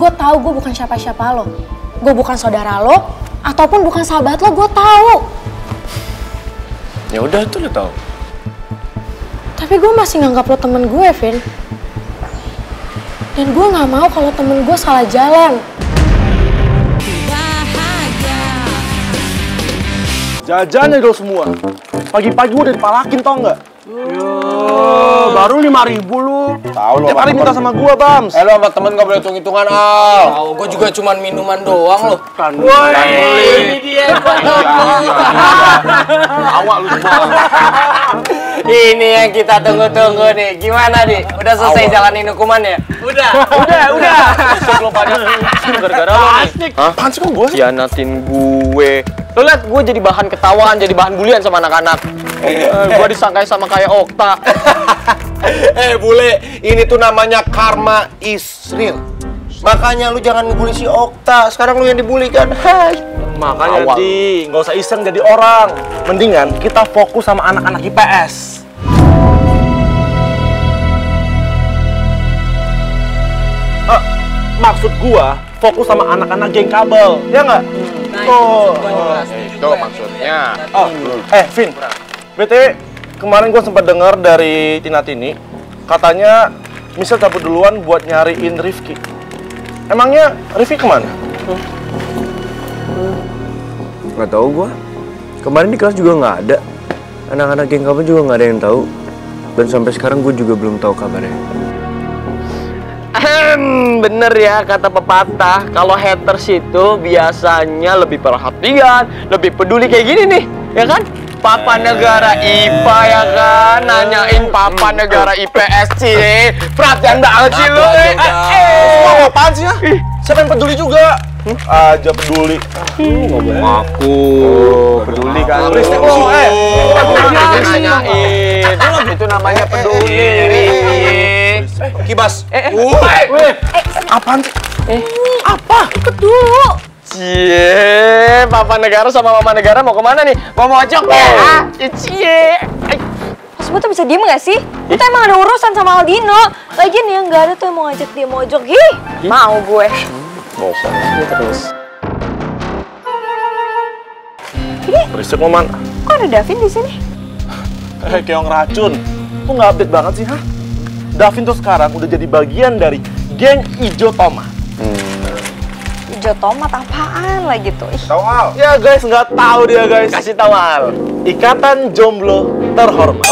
gue tahu gue bukan siapa-siapa lo. Gue bukan saudara lo, ataupun bukan sahabat lo, gue tahu. Ya udah itu lo tahu. Tapi gue masih nganggap lo temen gue, Vin. Dan gue nggak mau kalau temen gue salah jalan. Jajan ya lo semua. Pagi-pagi udah dipalakin tau nggak? Baru 5.000 lu. Tahu lo. Tiap hari minta sama gua, Bams. Lo sama temen gak boleh hitung-hitungan, Al. Tahu, gua juga cuman minuman doang lo. Ini dia. Awak lu semua. Ini yang kita tunggu-tunggu nih. Gimana nih? Udah selesai jalanin hukumannya? Udah. Besok lo pada gara-gara lo nih. Apaan sih kok gua sih? Hianatin gue. Lo liat gue jadi bahan ketawaan, jadi bahan bulian sama anak-anak. Gue disangkai sama kayak Okta. Bule, ini tuh namanya karma is real. Makanya lu jangan ngebully si Okta. Sekarang lu yang dibully kan. Hai. Makanya Di, nggak usah iseng jadi orang. Mendingan kita fokus sama anak-anak IPS. Maksud gua fokus sama anak-anak geng kabel, ya nggak? Itu maksudnya. Vin, BTW kemarin gua sempat dengar dari Tina Tini, katanya Michelle cabut duluan buat nyariin Rifki. Emangnya Rifki kemana? Nggak tahu gua. Kemarin di kelas juga nggak ada. Anak-anak geng kabel juga nggak ada yang tahu. Dan sampai sekarang gue juga belum tahu kabarnya. Bener ya kata pepatah, kalau haters itu biasanya lebih perhatian, lebih peduli kayak gini nih, ya kan? Papa negara IPA ya kan, nanyain papa negara IPS sih. Perhatian banget sih lu. Mau apaan sih ya? Siapa yang peduli juga? Aja peduli. Ngomong aku peduli kan? Berisik lo, nanyain. Itu namanya peduli. Kibas. Apaan sih? Apa? Ikut dulu. Cie, papa negara sama mama negara mau kemana nih? Mau mojok ya? Cie. Mas Buta bisa diem gak sih? Kita emang ada urusan sama Aldino. Lagian ya nggak ada tuh yang mau ngajak dia mojok. Mau gue. Bosan terus. Berisik lo, Man. Kok ada Davin di sini? Keong racun. Lu nggak update banget sih, hah? Davin tuh sekarang udah jadi bagian dari geng Ijo Tomat. Ijo tomat apaan lagi tuh? Tahu Al? Ya guys, nggak tahu dia guys. Kasih tahu Al. Ikatan Jomblo Terhormat.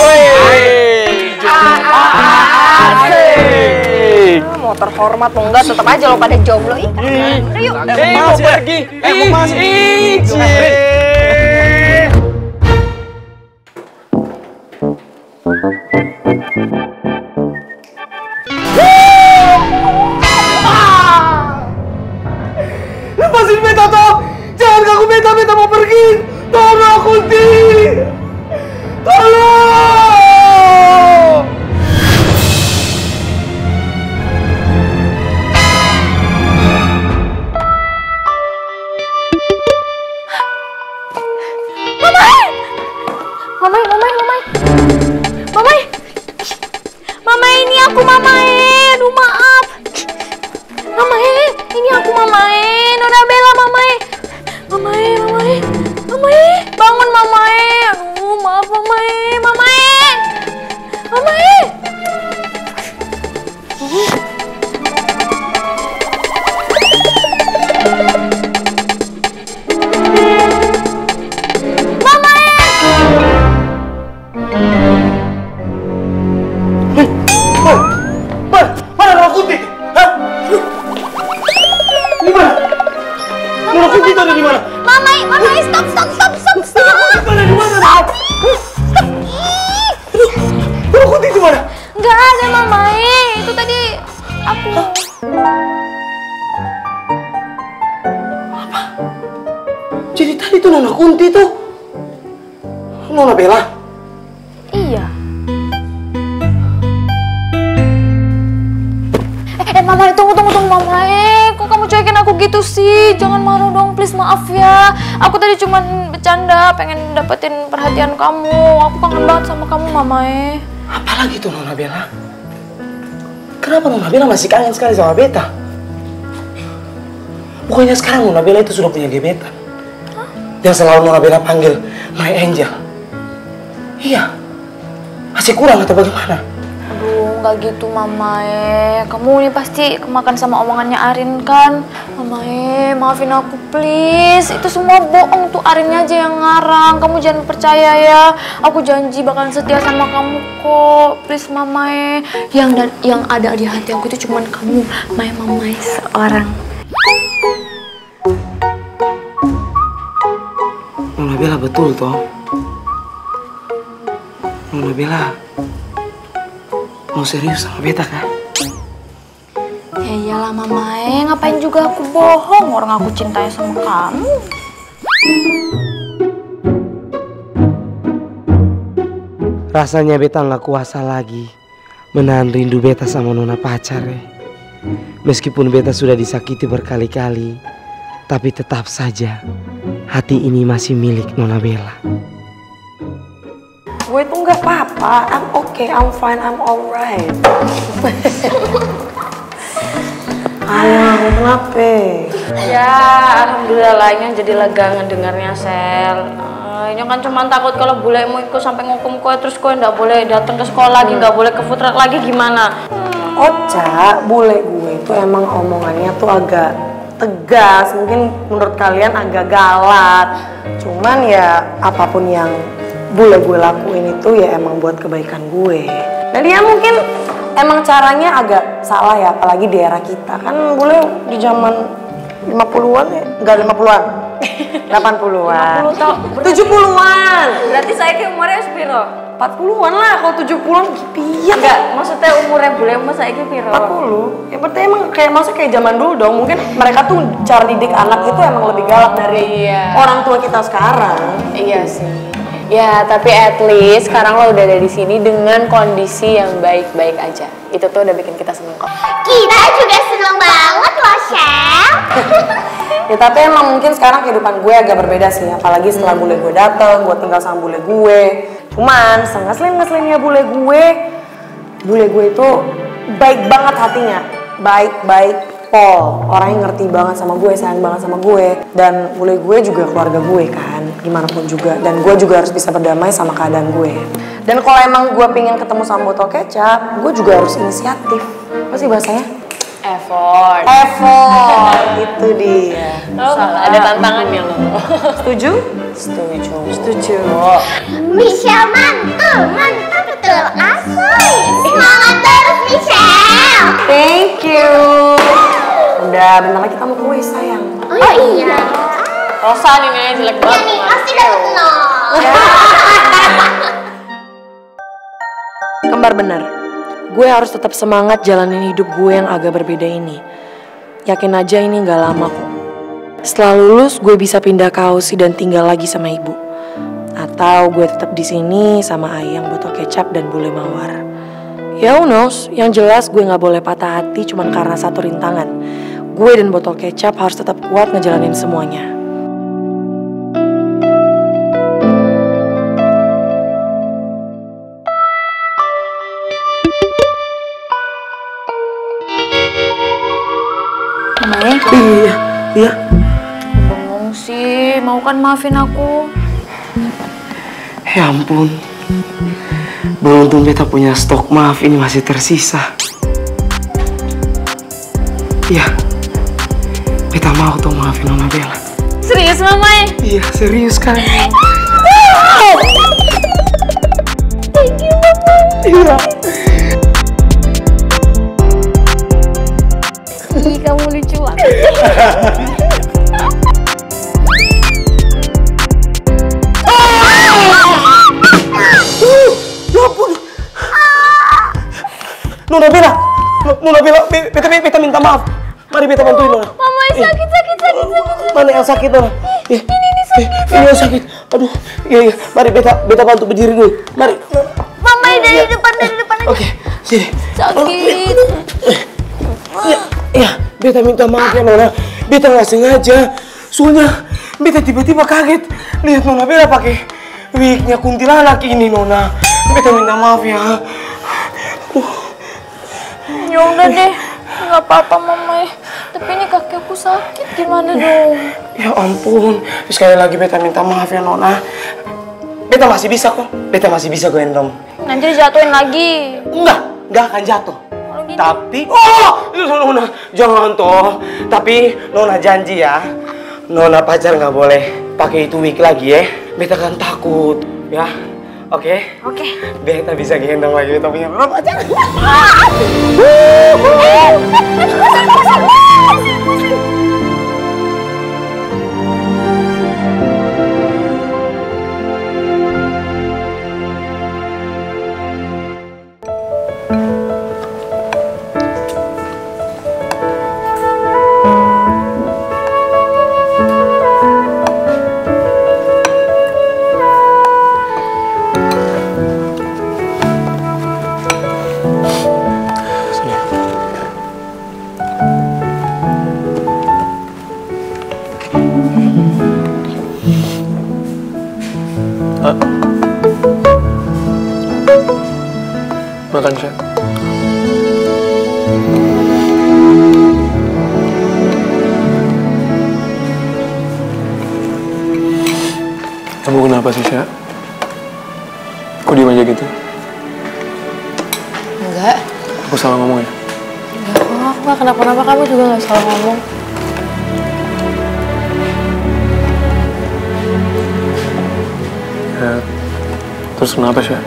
Asik. Mau terhormat mau enggak tetap aja lo pada jomblo. Yuk. Mau pergi. Lepasin beta toh. Jangan ganggu beta mau pergi. Tolong aku, Di. Tolong. Mamai, ini aku Mamai. Aduh maaf. Mamai, ini aku Mamai. Nona Bella Mamai. Mamai. Bangun Mamai. Aduh maaf Mamai. Mana Nona Kunti? Hah? Di mana? Nona Kunti itu ada di mana? Mamai, stop. Ada di mana? Nona Kunti di mana? Nggak ada Mamai. Itu tadi aku. Jadi tadi tuh Nona Kunti tuh Nona Bella. Iya. Mamai, tunggu Mamai. Kok kamu cuekin aku gitu sih? Jangan marah dong, please, maaf ya. Aku tadi cuma bercanda, pengen dapetin perhatian kamu. Aku kangen banget sama kamu, Mamai. Apalagi tuh Nona Bella? Kenapa Nona Bella masih kangen sekali sama beta? Pokoknya sekarang Nona Bella itu sudah punya gebetan. Yang selalu Nona Bella panggil My Angel. Iya. Masih kurang atau bagaimana? Aduh, nggak gitu Mamae. Kamu ini pasti kemakan sama omongannya Arin kan? Mamae, maafin aku please. Itu semua bohong tuh, Arinnya aja yang ngarang. Kamu jangan percaya ya. Aku janji bakalan setia sama kamu kok. Please Mamae. Yang ada di hati aku itu cuman kamu, Mamae seorang. Nona Bella betul toh. Nona Bella mau serius sama beta kan? Ya iyalah Mamae, ngapain juga aku bohong, orang aku cintanya sama kamu. Rasanya beta nggak kuasa lagi menahan rindu beta sama Nona pacar ya. Meskipun beta sudah disakiti berkali-kali, tapi tetap saja hati ini masih milik Nona Bella. Gue tuh nggak apa-apa, I'm okay, I'm fine, I'm alright. Alah, kenapa? Ya, alhamdulillah lainnya jadi lega ngedengarnya Sel. Ini kan cuma takut kalau bulemu ikut sampai ngukum kowe terus kowe nggak boleh datang ke sekolah lagi, nggak boleh ke food truck lagi gimana? Oca, bule gue itu emang omongannya tuh agak tegas, mungkin menurut kalian agak galak. Cuman ya apapun yang bule gue lakuin itu ya emang buat kebaikan gue. Nah dia mungkin emang caranya agak salah ya, apalagi di era kita. Kan bule di zaman 50-an ya, enggak 50-an. 80-an. 50 tau. 70-an. Berarti saya ke umurnya sepiro? 40-an lah, kalau 70-an piye Enggak, maksudnya umurnya bulemu saya ke piro? 40. Ya berarti emang kayak masa kayak zaman dulu dong. Mungkin mereka tuh cara didik anak itu emang lebih galak dari orang tua kita sekarang. Iya sih. Ya, tapi at least sekarang lo udah ada di sini dengan kondisi yang baik-baik aja. Itu tuh udah bikin kita seneng kok. Kita juga seneng banget loh, Shell. Ya tapi emang mungkin sekarang kehidupan gue agak berbeda sih. Apalagi setelah bule gue dateng, gue tinggal sama bule gue. Cuman sengeselin-ngeselinnya bule gue itu baik banget hatinya. Baik-baik Pol, orang yang ngerti banget sama gue, sayang banget sama gue. Dan bule gue juga keluarga gue kan, gimana pun juga. Dan gue juga harus bisa berdamai sama keadaan gue. Dan kalau emang gue pengen ketemu sama botol kecap, gue juga harus inisiatif. Apa sih bahasanya? Effort. Itu dia. Lo ada tantangannya lo. Setuju? Setuju. Michelle mantap betul asoy. Semangat terus Michelle. Thank you. Udah bentar lagi kamu kue sayang. Oh iya. Rosa nih nanya jelek Ya banget. nih pasti dapet nol. Kembar bener. Gue harus tetap semangat jalanin hidup gue yang agak berbeda ini. Yakin aja ini gak lama kok. Setelah lulus gue bisa pindah ke Aussie dan tinggal lagi sama ibu. Atau gue tetap di sini sama Ayang, botol kecap dan bule mawar. Ya who knows, yang jelas gue gak boleh patah hati cuman karena satu rintangan. Gue dan botol kecap harus tetap kuat ngejalanin semuanya. Iya. Bengong sih, mau kan maafin aku? Ya ampun. Beruntung beta punya stok maaf ini masih tersisa. Iya. Beta mau tuh maafin Nona Bella. Serius Mamae? Iya, serius kan? Thank you Mamae. Iya. Ih, kamu lucu banget. Ya ampun. Nona Bella, beta minta maaf. Mari beta bantuin Nona. Mamae sakit. Mana yang sakit Nona? Ini sakit. Ini yang sakit. Aduh, iya. Mari beta bantu berdiri dulu. Mari. Mamae dari depan aja. Oke, sini. Sakit. Ya, beta minta maaf ya Nona. Beta nggak sengaja. Soalnya beta tiba-tiba kaget lihat Nona Bella pakai wignya kuntilanak ini Nona. Beta minta maaf ya. Ya udah deh, nggak apa-apa Mama. Tapi ini kaki aku sakit, gimana dong? Ya ampun, sekali lagi beta minta maaf ya Nona. Beta masih bisa kok, beta masih bisa gendong. Nanti dijatuhin lagi. Enggak akan jatuh. Kalau gitu. Tapi, Nona, jangan toh. Tapi Nona janji ya, Nona pacar nggak boleh pakai itu wig lagi ya. Beta kan takut, ya. Oke? Oke. Beta bisa gendong lagi, beta punya pacar. Makan, Syah. Kamu kenapa sih, Syah? Kok diem aja gitu? Enggak. Aku salah ngomong ya? Enggak kok, aku gak kenapa-napa, kamu juga gak salah ngomong. Ya, terus kenapa, Syah?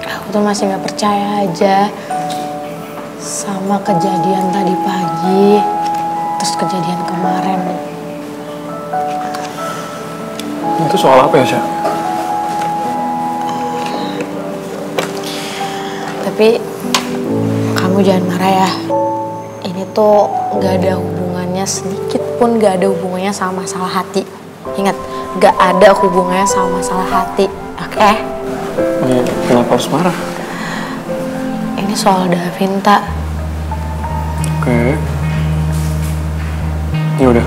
Aku tuh masih gak percaya aja sama kejadian tadi pagi, terus kejadian kemarin. Itu soal apa ya, Syah? Tapi kamu jangan marah ya. Ini tuh gak ada hubungannya sedikit pun, gak ada hubungannya sama masalah hati. Ingat, gak ada hubungannya sama masalah hati, oke? Ya, kenapa harus marah? Ini soal Davin, tak? Oke. Ya udah.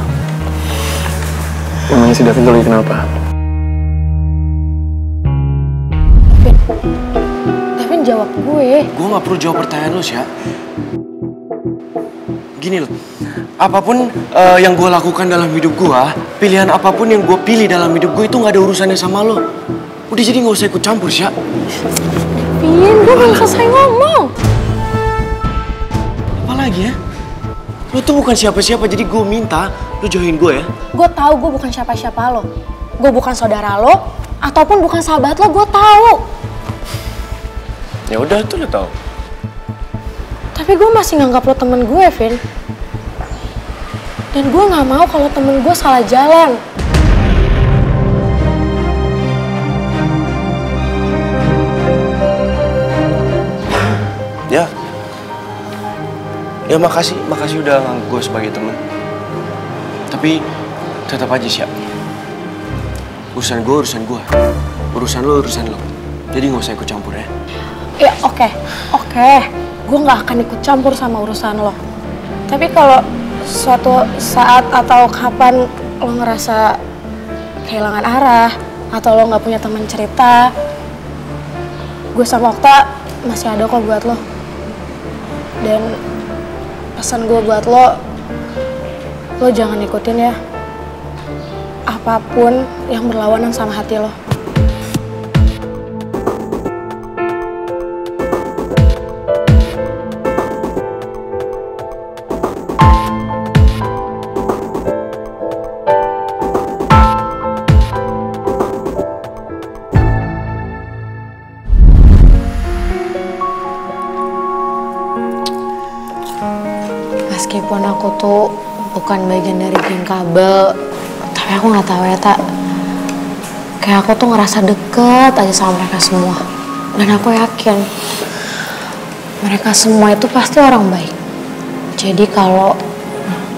Emangnya si Davin tuh lagi kenapa? Davin jawab gue. Gue gak perlu jawab pertanyaan lo, Syah. Gini loh, apapun yang gue lakukan dalam hidup gue, pilihan apapun yang gue pilih dalam hidup gue itu gak ada urusannya sama lo. Udah, jadi gak usah ikut campur, Syah. Davin, gue belum selesai ngomong. Apalagi ya? Lo tuh bukan siapa-siapa, jadi gue minta lo jauhin gue ya. Gue tahu gue bukan siapa-siapa lo. Gue bukan saudara lo, ataupun bukan sahabat lo, gue tahu. Ya udah, tuh lo tau. Tapi gue masih nganggap lo temen gue, Vin. Dan gue gak mau kalau temen gue salah jalan. Ya makasih udah nganggap gue sebagai teman. Tapi tetap aja sih, urusan gue urusan gue, urusan lo urusan lo. Jadi nggak usah ikut campur ya. Ya oke. Gue nggak akan ikut campur sama urusan lo. Tapi kalau suatu saat atau kapan lo ngerasa kehilangan arah atau lo nggak punya teman cerita, gue sama Okta masih ada kok buat lo. Dan pesan gue buat lo jangan ikutin ya apapun yang berlawanan sama hati lo. Meskipun aku tuh bukan bagian dari geng kabel, tapi aku nggak tahu ya, tak. Kayak aku tuh ngerasa deket aja sama mereka semua. Dan aku yakin mereka semua itu pasti orang baik. Jadi kalau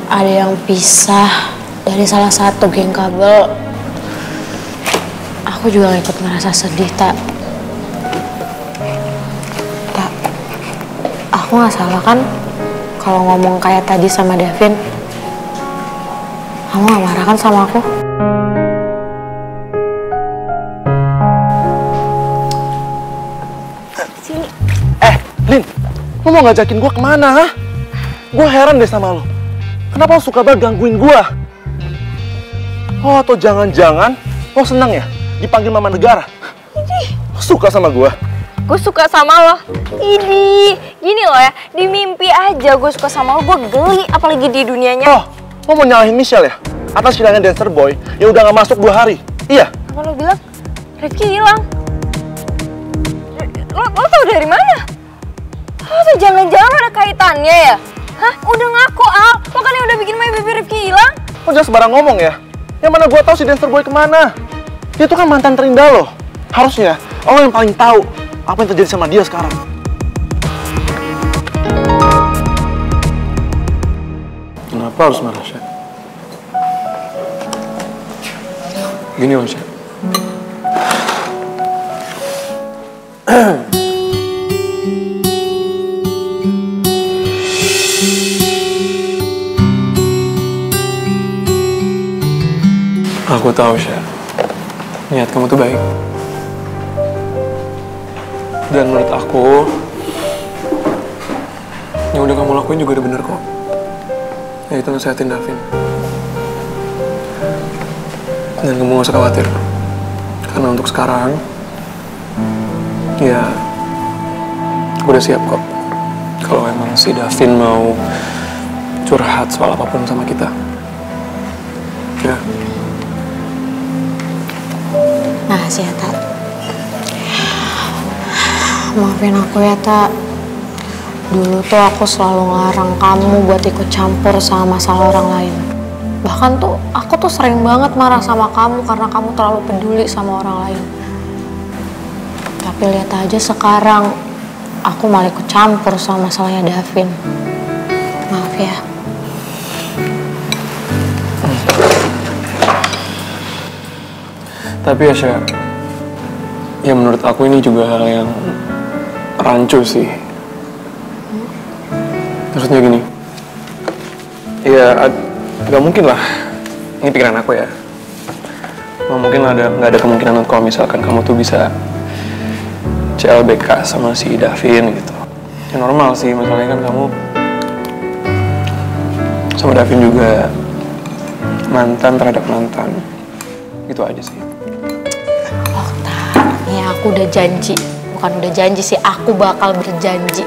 ada yang pisah dari salah satu geng kabel, aku juga ikut ngerasa sedih, tak. Tak, aku nggak salah kan? Kalau ngomong kayak tadi sama Davin, kamu gak marah kan sama aku? Lin, Lo mau ngajakin gue kemana, ha? Gue heran deh sama lo. Kenapa lo suka banget gangguin gue? Oh, atau jangan-jangan lo senang ya dipanggil Mama Negara? Lo suka sama gue? Gue suka sama lo. Ini, gini lo ya, di mimpi aja gue suka sama lo, gue geli, apalagi di dunianya. Oh, lo mau nyalahin Michelle ya? Atas hilangnya dancer boy yang udah gak masuk 2 hari? Iya? Apa lo bilang Rifki hilang? Lo tau dari mana? Lo tuh jangan-jangan ada kaitannya ya? Hah? Udah ngaku, Al. Lo kan yang udah bikin my baby Rifki hilang? Lo jangan sembarang ngomong ya. Yang mana gue tahu si dancer boy kemana? Dia tuh kan mantan terindah lo. Harusnya lo yang paling tahu apa yang terjadi sama dia sekarang. Kenapa harus marah, Syah? Gini loh, Syah. Aku tahu, Syah. Niat kamu tuh baik. Dan menurut aku, yang udah kamu lakuin juga udah bener kok. Yaitu nasehatin Davin. Dan kamu gak usah khawatir. Karena untuk sekarang, ya, aku udah siap kok. Kalau emang si Davin mau curhat soal apapun sama kita. Ya. Makasih ya, Tak. Maafin aku ya, Tak. Dulu tuh aku selalu ngelarang kamu buat ikut campur sama masalah orang lain. Bahkan tuh aku tuh sering banget marah sama kamu karena kamu terlalu peduli sama orang lain. Tapi lihat aja sekarang, aku malah ikut campur sama masalahnya Davin. Maaf ya. Tapi ya, Syah, ya menurut aku ini juga hal yang rancu sih. Maksudnya gini, ya gak mungkin lah, ini pikiran aku ya. Gak mungkin nggak ada kemungkinan kalau misalkan kamu tuh bisa CLBK sama si Davin gitu. Ya normal sih, masalahnya kan kamu sama Davin juga mantan terhadap mantan. Gitu aja sih. Oh, Tak. Ya aku udah janji. Bukan udah janji sih, aku bakal berjanji.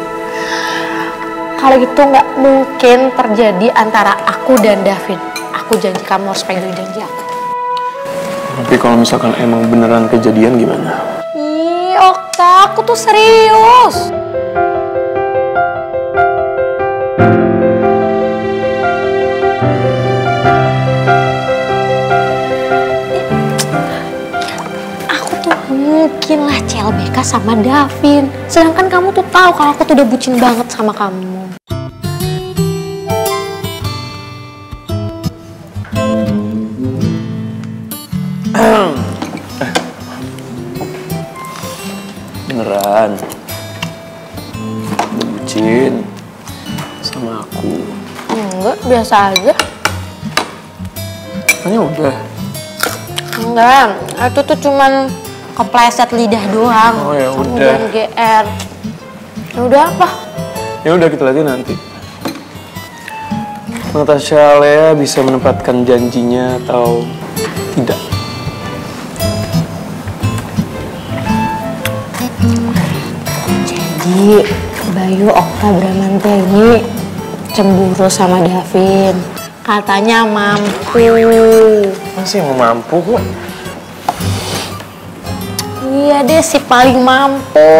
Kalau itu nggak mungkin terjadi antara aku dan Davin. Aku janji kamu harus pegang janji aku. Tapi kalau misalkan emang beneran kejadian gimana? Ih, Okta, aku tuh serius. Aku tuh mungkin lah CLBK sama Davin. Sedangkan kamu tuh tahu kalau aku tuh udah bucin banget sama kamu. Beneran udah bucin sama aku? Enggak, biasa aja. Hanya udah. Enggak, itu tuh cuman kepleset lidah doang. Oh ya Kamu udah. jangan GR. Ya udah apa? Ya udah, kita lihat nanti. Natasha Lea bisa menempatkan janjinya atau tidak? Jadi Bayu, Okta, Bramantya ini cemburu sama Davin. Katanya mampu. Masih mau mampu kok. Iya deh, si paling mampu.